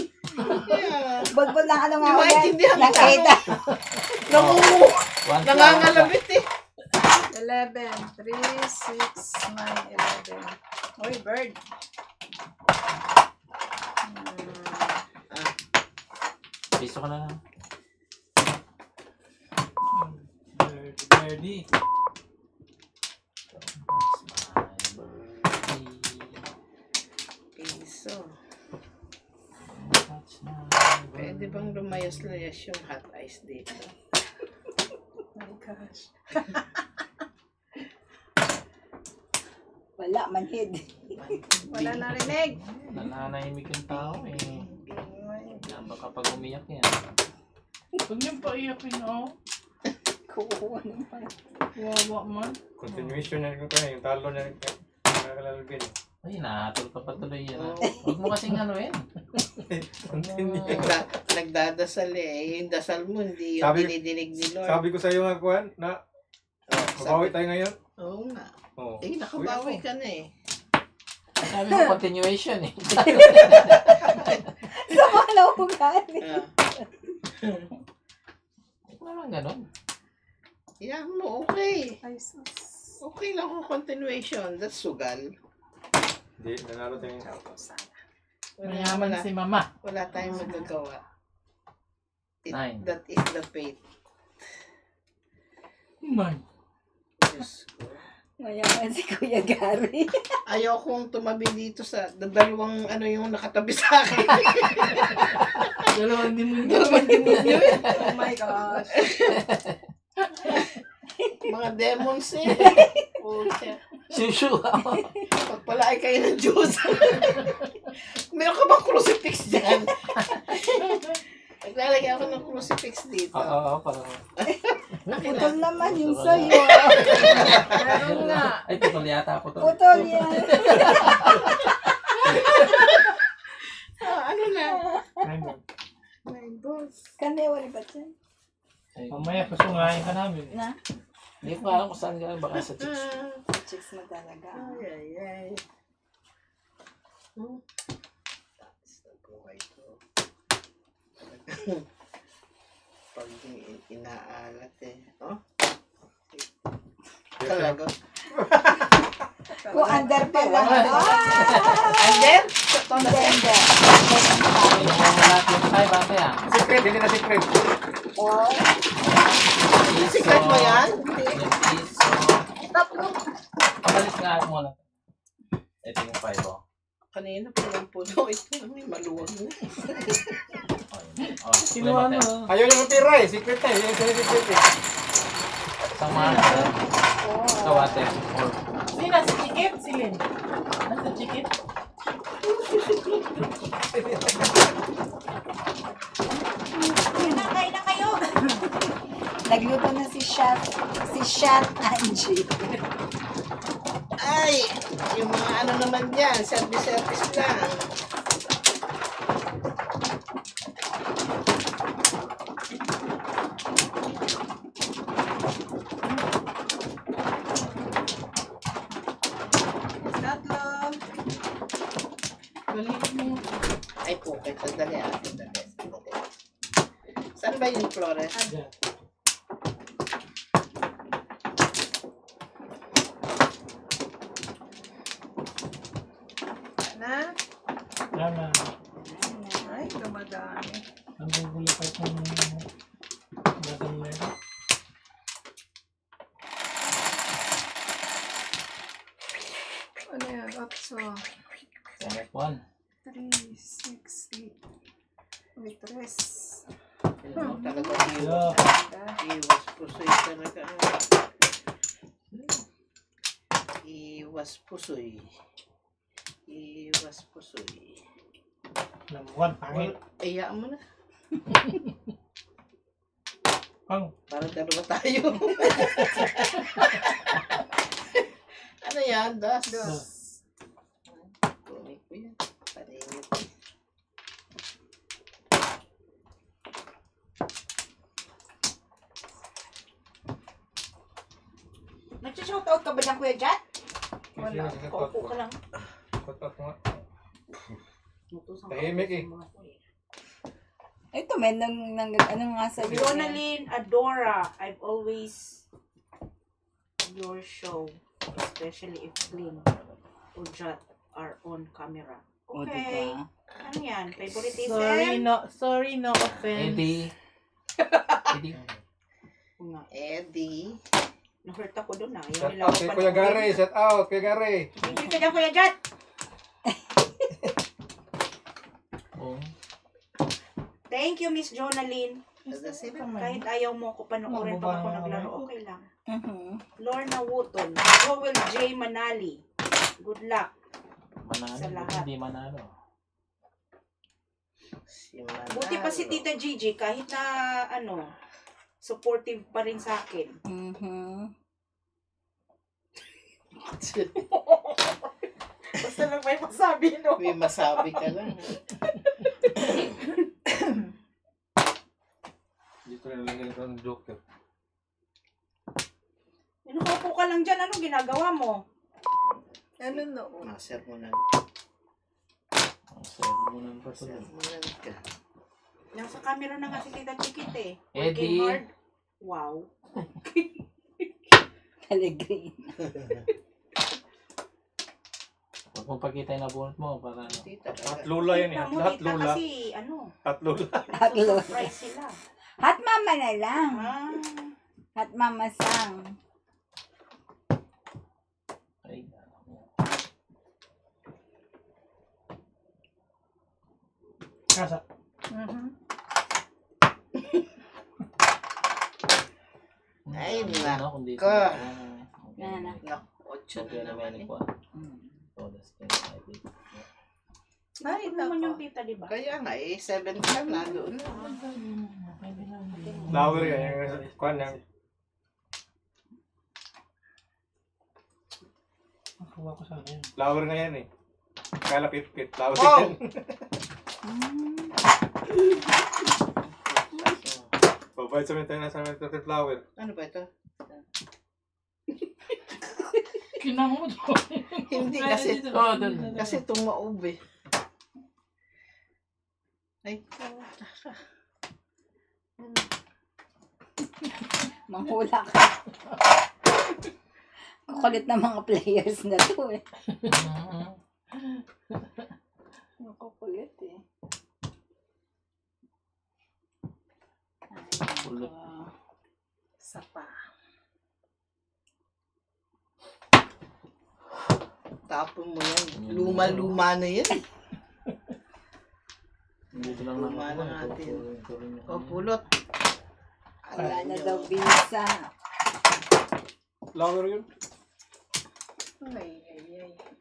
Yeah. Bulbul ng ano nga Hindi maintindihan ko. Nakita. Nangangalabit eh. 11, 3, 6, 9, 11. Oy, bird. Piso ka na lang. Birdie. Piso. Pwede bang lumayas-layas yung hot ice dito? My gosh. Wala, manhid. Wala narinig. Nananahimik yung tao eh. Baka pag umiyak yan. Huwag niyong paiyakin, oh. Kukuha naman. Wawa man. Continuation na ko kaya, yung talo na nakalalagin. Ay, nahatol ka pa tuloy yan. Oo. Huwag mo kasing ano yun. Continue. Nagdadasal eh. Yung dasal mo, hindi yung Sabi- dinidinig ni Lord. Sabi ko sa iyo nga, Kuan, na mabawi tayo ngayon. Oo nga. Oo. Eh, nakabawi ka na eh. Sabi mo, continuation eh. Sama na ugali. Ah. Parang ganun. Yeah, mo, okay. Ay, sus. Okay lang kung continuation. That's sugal. Hindi, nanalo tayo. Mayaman si mama. Wala tayong magagawa. Nine. That is the fate. Man. Diyos ko. Mayaman si Kuya Gary. Ayaw kong tumabi dito sa dalawang ano yung nakatabi sa akin. Dalawang demonyo. Oh my gosh. Mga demons eh. Pucha. Shushu. Pagpalaay kayo ng Diyos. Meron ka bang crucifix dyan? Naglalagay ako ng crucifix dito. Oo, parang. Putol naman yung sa'yo. Meron nga. Ay, putol yata ako to. Putol yan. Ano na? Ayun. My boss. Kanewari ba dyan? Mamaya pasungayin ka namin. Na? Hindi ko alam kung saan galing, baka sa chicks. Chicks mo talaga. Ay, ay, ay. Tapos na buhay ko. Pag inaalat eh. Oh? Talaga. Kung under pa lang. Under? Under. Ay, lahat yung ay, bate ah. Secret, hindi na secret. Oh. Secret mo yan? Yung piso. Pabalis nga mo lang. Ito yung 5 oh. Kanina pa lang puno. Ito may maluwag mo. Oh, Sino ano? Ayaw niya matira eh. Secret na eh. Yung secret eh. Isang mahal. Ito ate. Sino? Si Chikit? Si Lynn? Nasa Chikit? Kain na kayo. Nagluto na si Chef Angie. Ay! Yung mga ano naman dyan. Service lang. Ay po, sandali ah. Sandali. Saan ba yung Flores? Diyan. Na? Tama. Ay, dumadami. Ang gugulo pa itong batang na yun. Ano yan? Otso. Select 1. 3, 6, 8. May 3. Talaga Yeah. iwas pusoy talaga. Iwas pusoy. Iwas pusoy. Namuhan, pangit. Iyaan mo na. Pang. Parang dalawa tayo. Ano yan? Das. Kunin ko yan. Paninit. Nag-shoutout ka ba dyan, Kuya Jat? Wala. Kaupo ka lang. Kotot nga. Tahimik eh. Ito, may ano nga sa iyo. Jonalyn Adora, I've always your show, especially if Glenn or Jot are on camera. O, Okay. diba? Ano yan? Favoritism? Sorry, no offense. Eddie. Eddie. Oo nga. Eddie. Na-hurt ako doon na. Shout out kay Kuya Gary. Shout out Kuya Gary. Hindi ka dyan, Kuya Jot! Oh. Thank you, Miss Jonalyn. Kasi Kahit ayaw mo ko panoorin pag ako naglaro, okay lang. Lorna Wooton, Joel J. Manali. Good luck. Manalo. Sa lahat. Hindi manalo. si Manalo. Buti pa si Tita Gigi, kahit na ano, supportive pa rin sa akin. Basta lang may masabi, no? May masabi ka lang. Dito na lang ito ng joker. Nakaupo ka lang dyan, anong ginagawa mo? Ano no? Masermonan. Sermonan pa to. Masermonan ka. Nasa camera na nga si Tita Chikit eh. Eddie. Working hard. Wow. Alegre. Huwag mong pakita yung nabunot mo para Tita, At lula yan eh. Tita mo, Lahat tita, lula. kasi ano, At lula. Hot lula. surprise sila. Hot mama na lang. Ah, Hot mama sang. ay, Kasa. Ay, ano, kung dito. nako. Nana. Ocho Sabi na na naman naman eh. ko. Todas kayo na ibig. ay, naman yung tita, di ba? Kaya nga eh, 7 ka na doon. Flower yan. Yung kwan yan. Nakuha ko sana yun. Flower nga yan eh. Kaya lapit-pit. Flower Oh! yan. Babayad sa minta na sa minta ng flower. Ano ba ito? Kinang mo to. Hindi kasi, Oh, doon. kasi tumaob eh. Ay, Manghula ka. Kukulit na mga players na to eh. Nakukulit eh. Kulot. sapa. Tapon mo yan. Luma-luma na yan. Dito lang Luma naman. na natin. O, pulot. Wala na daw bisa. Flower yun. Ay.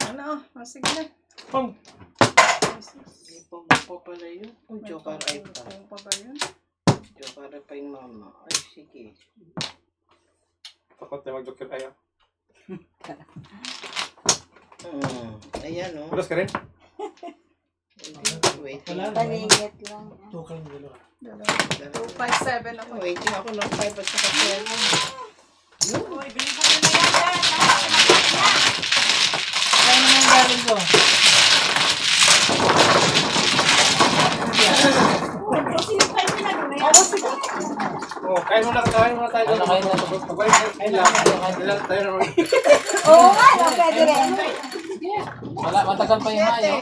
Ano? Sige na. Pang! May pampa pala yun. O, joker ay pa. Ano pa ba yun? Joker ay pa yung mama. Ay, sige. Takot na mag-joker tayo. Ayan o. Pulas ka rin? Waiting. Wala. Paningit lang. Tukal yung dalawa. 257 ako. Waiting ako ng 5 at saka 7. Uy, bilisan mo na yan dyan. Ano naman galing ko? Sinipay mo na doon. Oh, kain muna tayo. Ano kain na? Kain lang tayo naman. Oo nga, no, pwede rin. Wala, matagal pa yung mayo.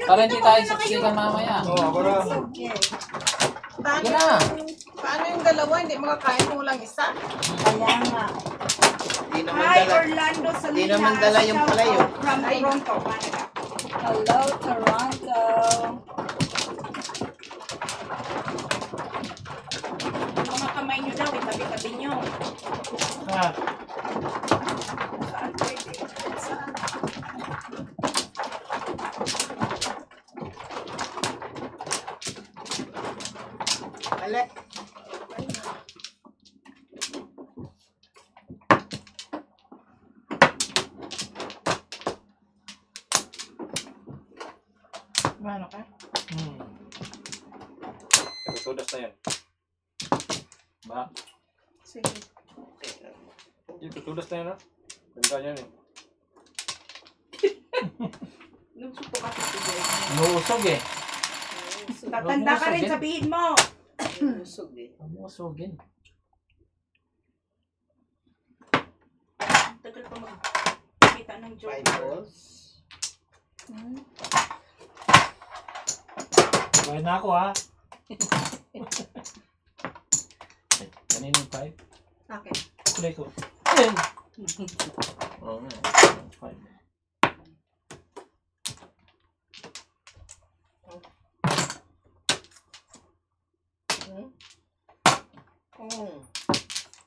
Para hindi tayo saksikan mamaya. Oh, ako na. Sige na. Paano yung dalawa? Hindi makakain kung lang isa. Kaya nga. Di naman Hi, dala. Orlando Salinas. Di naman dala yung Shout palayo. out From Toronto, Canada. Hello, Toronto. Yung mga kamay nyo daw, itabi-tabi nyo. Ah, Saan pwede? Saan? Alek. Ano ka? Ito, tudas na yan. Ba? Sige. Ito, tudas na yan ha. Ganda yan eh. Nagsuto ka sa tubig. Inuusog eh. Tatanda ka rin, sabihin mo. Usog eh. Inuusogin. Tagal pa magkita ng 5 joke. balls. Bahay na ako ha. Kanino yung 5? Okay. Kulay ko. Oo nga. 5.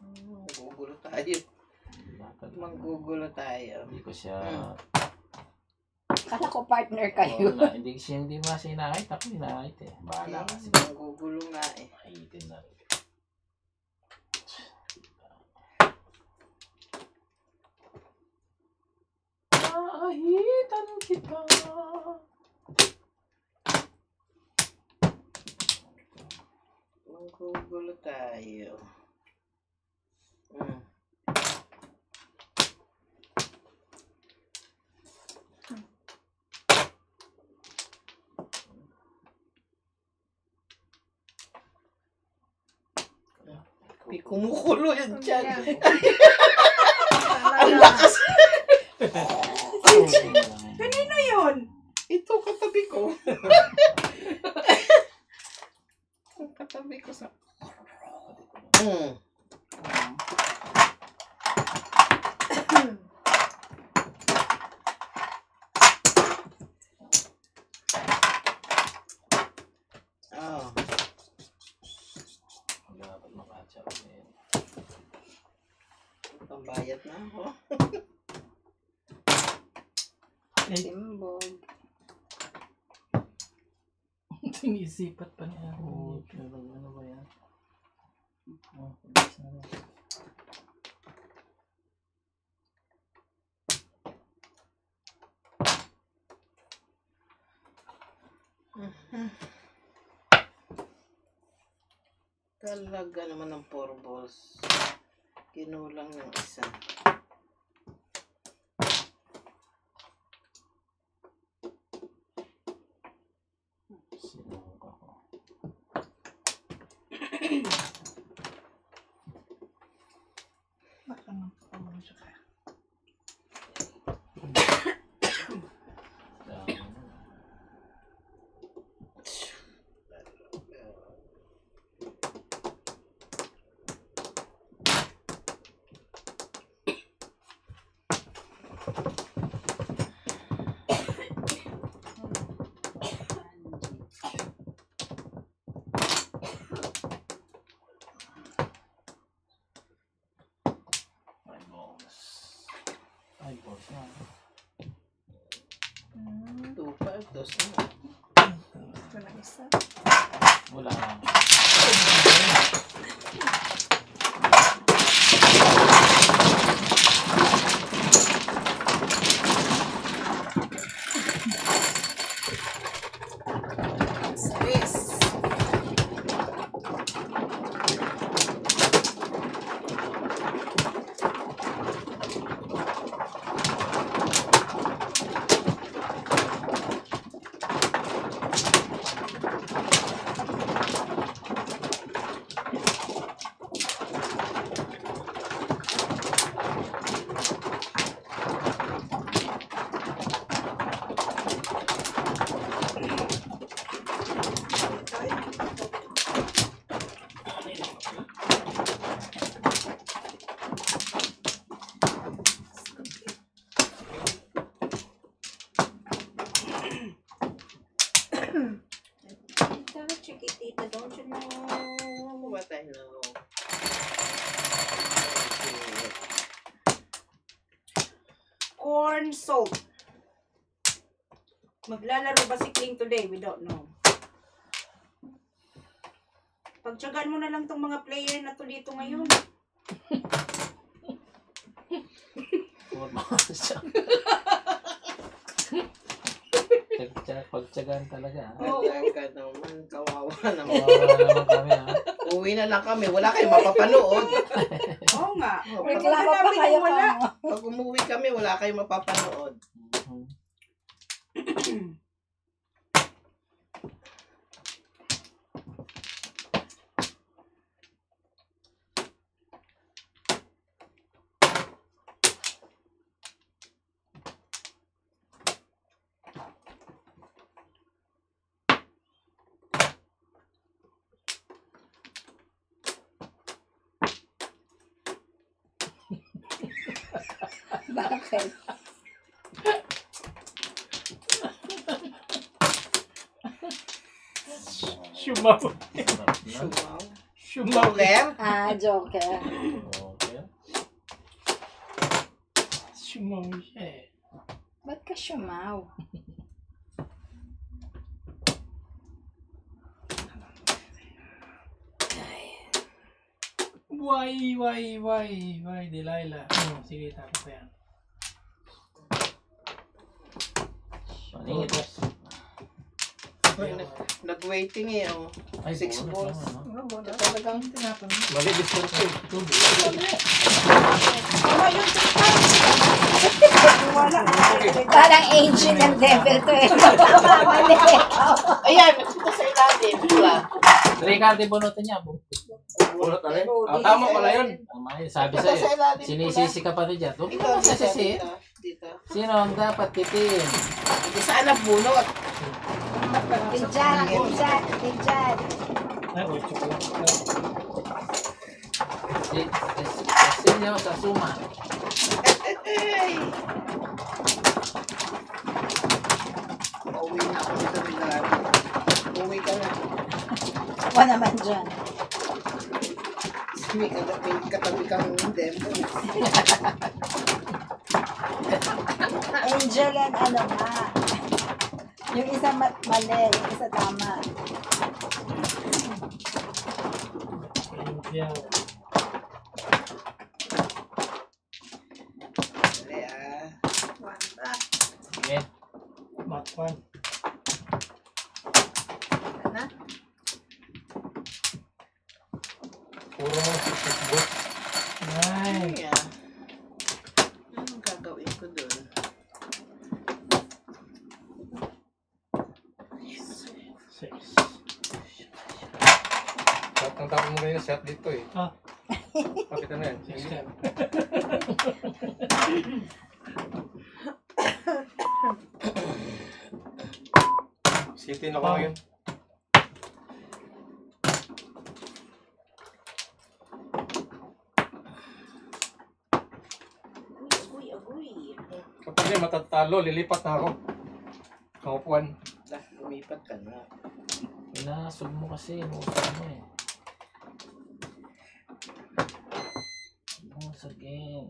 Magugulo tayo. Magugulo tayo. Hindi ko siya... Kala ko partner kayo. Oo nga, hindi siya hindi mas hinahit. Ako hinahit eh. Bahala kasi. Magugulo nga eh. Mahitin na rin. Gugulo tayo. Kumukulo yan dyan. Ang lakas. Kanino yun? Ito, katabi ko. Katabi ko sa... Pambayad na ako. Simbog. Sinisipat pa niya. Pero ano ba yan? Talaga naman ng 4 balls. Kinulang ng isa. Sinunok ako. Baka nang pakaman siya kaya. Ay, boss na. 2-5, dos na. Ito na isa. Wala lang. Chiquitita, don't you know? What I know. Corn salt. Maglalaro ba si Kling today? We don't know. Pagtsagaan mo na lang tong mga player na to dito ngayon. Pagtsagaan talaga. Talaga naman, kawawa naman. Kawawa naman kami ha. Uwi na lang kami, wala kayong mapapanood. Oo nga. Reklamo pa kayo wala. Pag umuwi kami, wala kayong mapapanood. Bakit? Shumaw. Sumaw. Shumaw. Joker? Joker. Okay. Shumaw siya eh. Ba't ka shumaw? Why, Delilah. Sige, tapos pa yan. Maningit. Nag-waiting eh. Oh. Ay, 6 bonus balls. naman, no? Ito talagang Mali, distance ko. Tama yun, wala. Parang angel ng devil to eh. Mali. ayan, ito sa ilalim. Diba? Ricardo, bunutin niya. Wala tayo. Tama pala yun. Tama yun. Sabi Ito sa sa'yo, ilalim. sinisisi ka pa rin dyan. Huwag Ito, mo dito, sasisi. dito. Sino ang dapat titin? Hindi sana bunot. Tingjan. Ay, 8 ko lang. Kasi niyo sa suma. Ay! Pauwi na ako dito nila. Pauwi ka na. Ako naman dyan. May katabi kang demo. Angel and ano nga. Yung isa mali, yung isa tama. Yeah. Dali ah. Sige. Mat 1. Puro mga 6 balls. Ay. Ay, ah. Anong gagawin ko dun? Ang tapos mo ganyan shot dito eh. Ah. Pakita na yan. System. City na ko ngayon. Agoy. Kapag yan matatalo, lilipat na ako. Kaupuan. Lumipat ka na. Pinasog mo kasi. Inuusap mo eh. Musagin.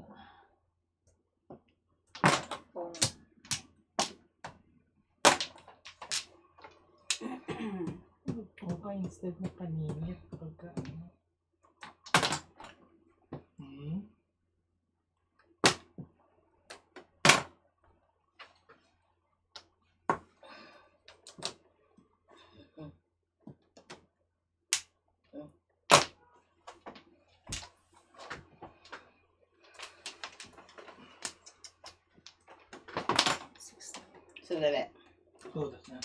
Okay, instead na paninit. Pagka ano. Sandali. So, that's na.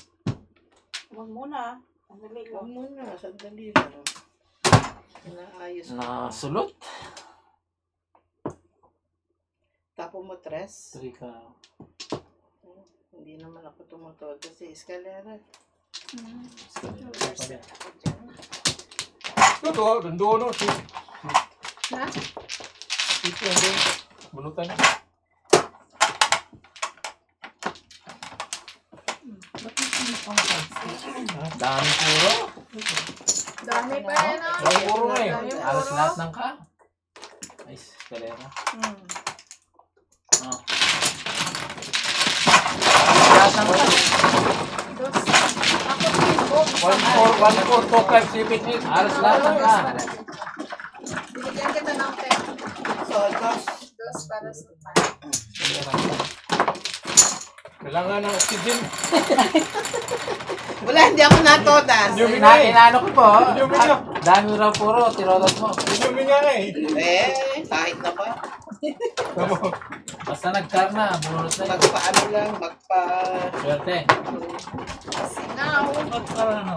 Huwag muna. Sandali Huwag lang. muna. Sandali lang. Inaayos ko. Nasulot. Tapo mo tres. Ricardo. Hindi naman ako tumutod kasi eskalera. Ito, doon no. Ha? Ito yan doon. Bunutan. Dami puro. Dami pa yan ah. Dami puro nga eh. Dami Alas puro. lahat ng ka. Ay, kalera. Oh. Lahat ng ka. Dos. Ako timbo. 1, 4, 2, 5, 7, 8. Alas lahat ng ka. Binigyan kita ng 10. So, dos. Dos para sa pan. Kailangan ng oxygen. Wala, hindi ako natodas. Inano ko po. Inumin niya. Dami raw puro. Tirodas mo. Inumin nga eh. Kahit na ba? Tama. Basta nag-car na. Bunot na yun. Magpaano lang, Swerte. Sinaw. Ano?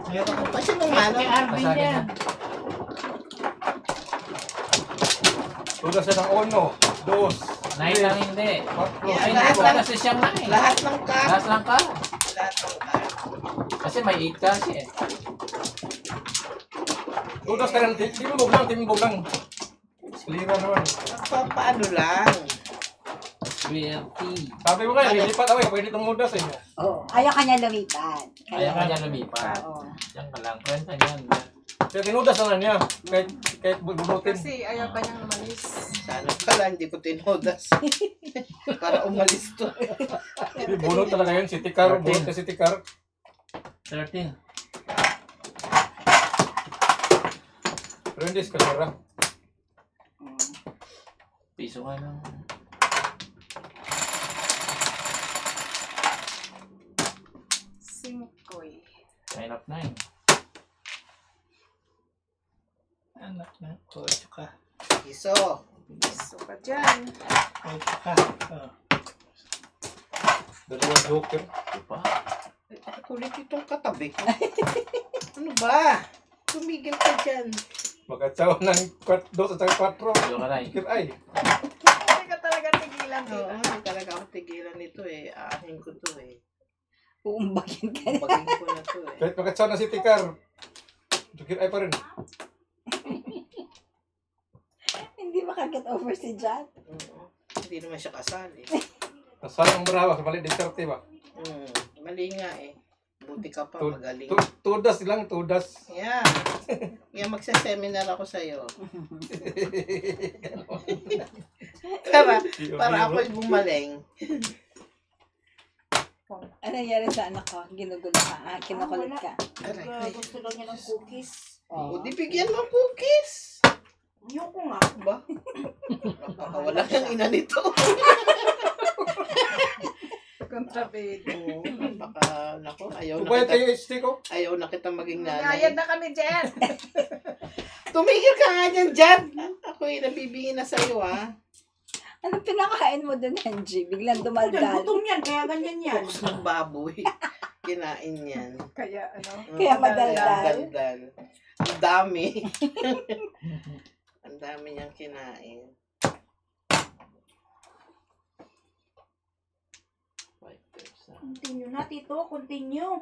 Meron ko. Kasi nung ano, Pasagin yan. Tuda siya ng 1, 2, Nine lang hindi. 4, Ay, lahat hindi lang. kasi siyang nine. lahat ng ka. Lahat lang ka. Lahat ng ka. Kasi may 8 kasi eh. Tudas ka ng timbog lang. Lira naman. Paano lang. Swerte. Sabi mo nga, lilipat ako eh. Pwede itong mudas eh. Ayaw kanya lumipan. Ayaw ka niya lumipat. Diyan ka lang. Kwenta niyan. Kaya tinudas na niya. Kahit bunutin. Kasi ayaw pa niyang umalis. Sana pala hindi ko tinodas. Para umalis to. Hindi, bunot talaga yun. City car. Bunot na city car. 13. Pero hindi, eskalera. Piso ka lang. Singkoy. 9 of 9. Anak na. 8 ka. Iso. So pa dyan. 8 ka. Oh. Dalawang joker. Ito pa. Kulit itong katabi ko. Ano ba? Tumigil ka dyan. Magkatsawa ng 2 at 4. Ito ka na eh. Joker ay. Hindi ka talaga tigilan Oo, dito. hindi talaga ako tigilan nito eh. Aahin ko to eh. Uumbagin ka na. Bagay ko na to eh. Kahit magkatsawa na si Tikar. Joker ay pa rin. Hindi makaget over si John. Oo. Hindi naman siya kasali. Nasayang ang barawa. Mali din sarte ba? Mali nga eh. Buti ka pa, Tu- magaling. Tudas lang, tudas. Yeah. Kaya magsa-seminar ako sa'yo. para ako'y gumaling. Ano nangyari sa anak ko? Ginugulo ka. Kinukulit ka. Aray, Gusto daw niya ng cookies. O, di bigyan mo cookies. Ayoko nga. Ba? Nakakawala ng ina nito. Kontrabid. Oo, baka, nako, Kubayad kayo HD ko. ayaw na kita maging Ngayad nanay. na kami, Jen. Tumigil ka nga dyan, Jad. Ako'y nabibingin na sa'yo, ha. Ano pinakain mo dun, Angie? Biglang Yan, dumaldal. gutom yan. Kaya ganyan yan. Focus ng baboy. Kinain yan. Kaya ano. Kaya madaldal. Daldal. Ang dami. Ang dami niyang kinain. 5%. Continue na, Tito. Continue.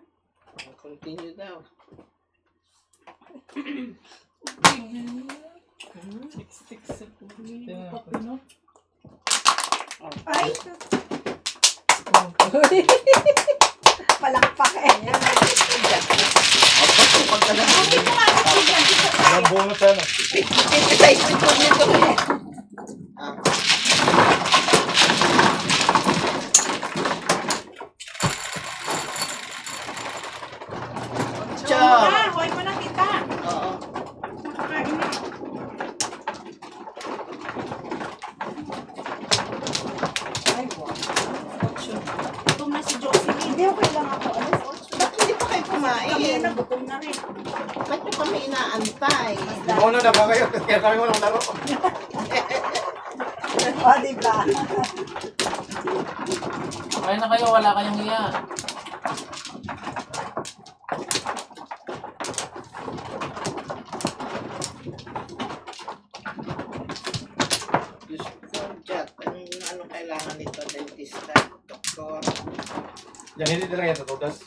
Continue daw. 6 sa pulis. No? Ay, Palakpak eh. Ang bonus ano. Sa isip ko nito eh. Ciao. huwag mo na kita. Oo. Makakain na. Ay, wow. Gutom na si Jocelyn. Hindi, okay lang ako. Alas 8. Bakit hindi pa kayo Kami kumain? na, gutom na rin. Ba't nyo kami inaantay? Una na ba kayo? Kaya kami walang laro. O, diba? Kaya na kayo, wala kayong iya. Diyos ko, Jack. Ano kailangan nito? Dentista? Doktor? Yan, hindi talaga yan. Tudas.